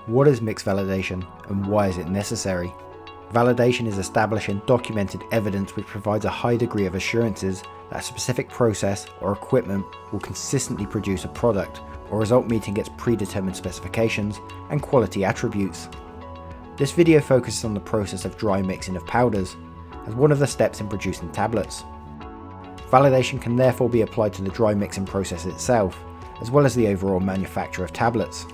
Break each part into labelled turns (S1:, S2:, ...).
S1: What is mix validation and why is it necessary? Validation is establishing documented evidence which provides a high degree of assurances that a specific process or equipment will consistently produce a product or result meeting its predetermined specifications and quality attributes. This video focuses on the process of dry mixing of powders as one of the steps in producing tablets. Validation can therefore be applied to the dry mixing process itself, as well as the overall manufacture of tablets.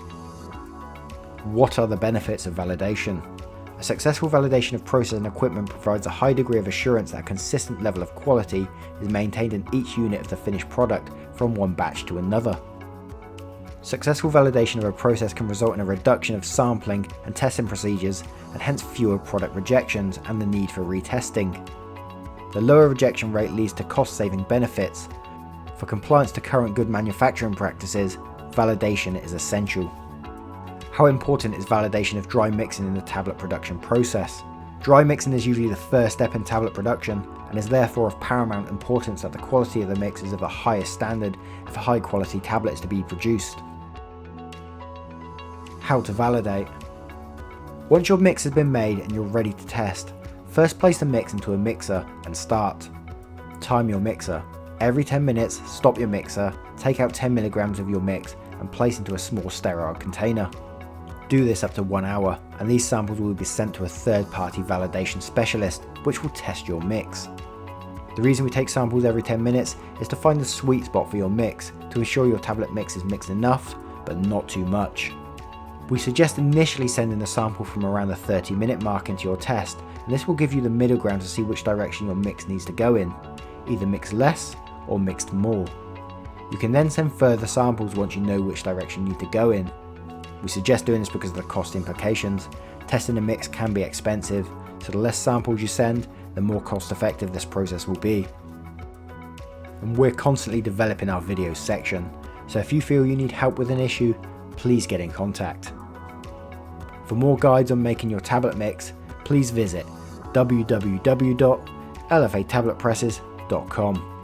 S1: What are the benefits of validation? A successful validation of process and equipment provides a high degree of assurance that a consistent level of quality is maintained in each unit of the finished product from one batch to another. Successful validation of a process can result in a reduction of sampling and testing procedures and hence fewer product rejections and the need for retesting. The lower rejection rate leads to cost-saving benefits. For compliance to current good manufacturing practices, validation is essential. How important is validation of dry mixing in the tablet production process? Dry mixing is usually the first step in tablet production and is therefore of paramount importance that the quality of the mix is of the highest standard if a high quality tablet is to be produced. How to validate. Once your mix has been made and you're ready to test, first place the mix into a mixer and start. Time your mixer. Every 10 minutes, stop your mixer, take out 10 mg of your mix and place into a small sterile container. Do this up to 1 hour, and these samples will be sent to a third-party validation specialist, which will test your mix. The reason we take samples every 10 minutes is to find the sweet spot for your mix, to ensure your tablet mix is mixed enough, but not too much. We suggest initially sending a sample from around the 30-minute mark into your test, and this will give you the middle ground to see which direction your mix needs to go in, either mixed less or mixed more. You can then send further samples once you know which direction you need to go in. We suggest doing this because of the cost implications. Testing a mix can be expensive, so the less samples you send, the more cost effective this process will be. And we're constantly developing our videos section, so if you feel you need help with an issue, please get in contact. For more guides on making your tablet mix, please visit www.lfatabletpresses.com.